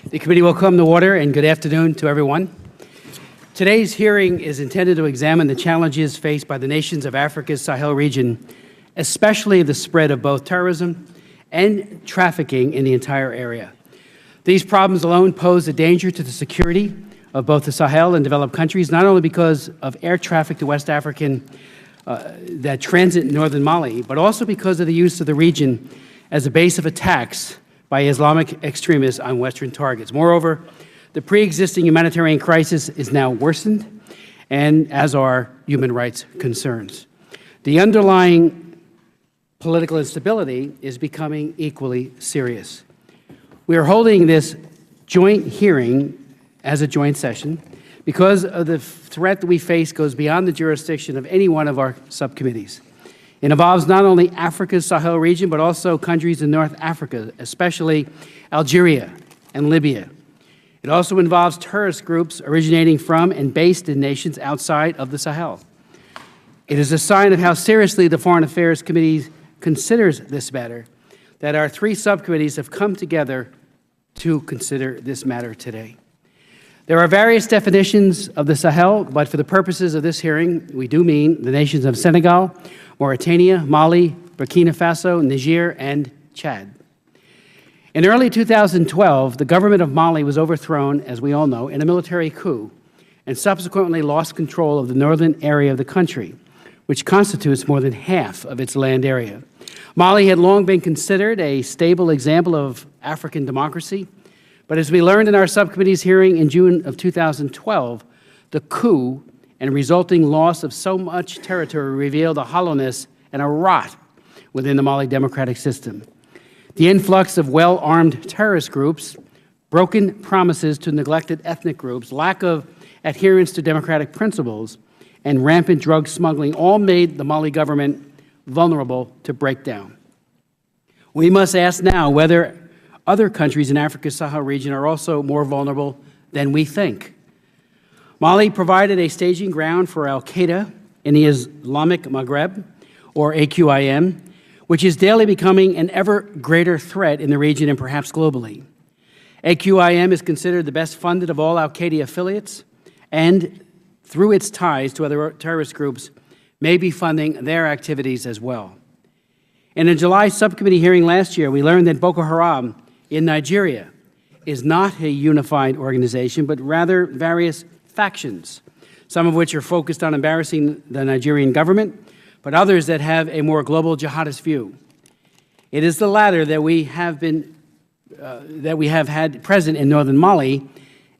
The committee will come to order, and good afternoon to everyone. Today's hearing is intended to examine the challenges faced by the nations of Africa's Sahel region, especially the spread of both terrorism and trafficking in the entire area. These problems alone pose a danger to the security of both the Sahel and developed countries, not only because of air traffic to West African that transit in northern Mali, but also because of the use of the region as a base of attacks by Islamic extremists on Western targets. Moreover, the pre-existing humanitarian crisis is now worsened, and as are human rights concerns. The underlying political instability is becoming equally serious. We are holding this joint hearing as a joint session because of the threat that we face goes beyond the jurisdiction of any one of our subcommittees. It involves not only Africa's Sahel region, but also countries in North Africa, especially Algeria and Libya. It also involves terrorist groups originating from and based in nations outside of the Sahel. It is a sign of how seriously the Foreign Affairs Committee considers this matter that our three subcommittees have come together to consider this matter today. There are various definitions of the Sahel, but for the purposes of this hearing, we do mean the nations of Senegal, Mauritania, Mali, Burkina Faso, Niger, and Chad. In early 2012, the government of Mali was overthrown, as we all know, in a military coup, and subsequently lost control of the northern area of the country, which constitutes more than half of its land area. Mali had long been considered a stable example of African democracy, but as we learned in our subcommittee's hearing in June of 2012, the coup and resulting loss of so much territory revealed a hollowness and a rot within the Mali democratic system. The influx of well-armed terrorist groups, broken promises to neglected ethnic groups, lack of adherence to democratic principles, and rampant drug smuggling all made the Mali government vulnerable to breakdown. We must ask now whether other countries in Africa's Sahel region are also more vulnerable than we think. Mali provided a staging ground for al-Qaeda in the Islamic Maghreb, or AQIM, which is daily becoming an ever greater threat in the region and perhaps globally. AQIM is considered the best funded of all al-Qaeda affiliates, and through its ties to other terrorist groups, may be funding their activities as well. In a July subcommittee hearing last year, we learned that Boko Haram in Nigeria is not a unified organization, but rather various factions, some of which are focused on embarrassing the Nigerian government, but others that have a more global jihadist view. It is the latter that we have had present in northern Mali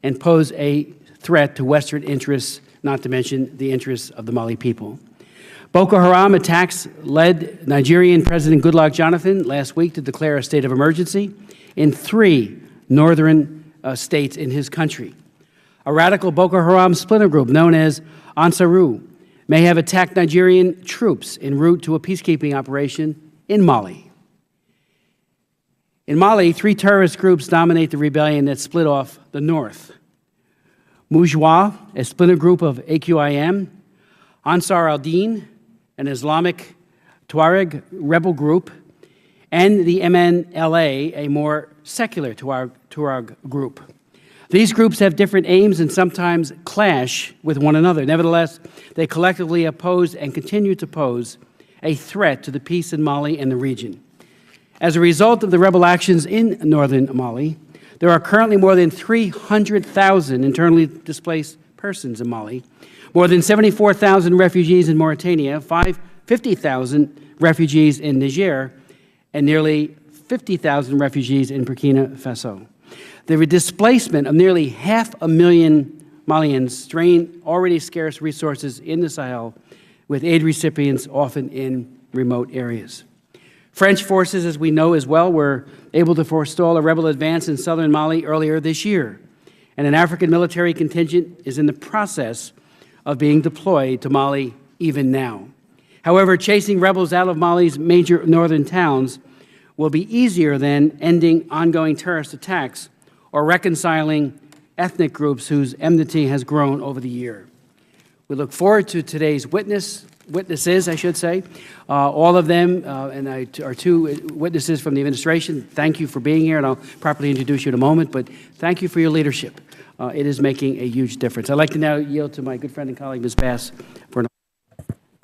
and pose a threat to Western interests, not to mention the interests of the Mali people. Boko Haram attacks led Nigerian President Goodluck Jonathan last week to declare a state of emergency in 3 northern states in his country. A radical Boko Haram splinter group known as Ansaru may have attacked Nigerian troops en route to a peacekeeping operation in Mali. In Mali, 3 terrorist groups dominate the rebellion that split off the north. Moujwa, a splinter group of AQIM, Ansar al-Din, an Islamic Tuareg rebel group, and the MNLA, a more secular Tuareg group. These groups have different aims and sometimes clash with one another. Nevertheless, they collectively oppose and continue to pose a threat to the peace in Mali and the region. As a result of the rebel actions in northern Mali, there are currently more than 300,000 internally displaced persons in Mali, more than 74,000 refugees in Mauritania, 50,000 refugees in Niger, and nearly 50,000 refugees in Burkina Faso. The displacement of nearly 500,000 Malians strain already scarce resources in the Sahel, with aid recipients often in remote areas. French forces, as we know as well, were able to forestall a rebel advance in southern Mali earlier this year, and an African military contingent is in the process of being deployed to Mali even now. However, chasing rebels out of Mali's major northern towns will be easier than ending ongoing terrorist attacks or reconciling ethnic groups whose enmity has grown over the year. We look forward to today's witnesses, I should say. All of them, and our two witnesses from the administration, thank you for being here, and I'll properly introduce you in a moment, but thank you for your leadership. It is making a huge difference. I'd like to now yield to my good friend and colleague, Ms. Bass, for an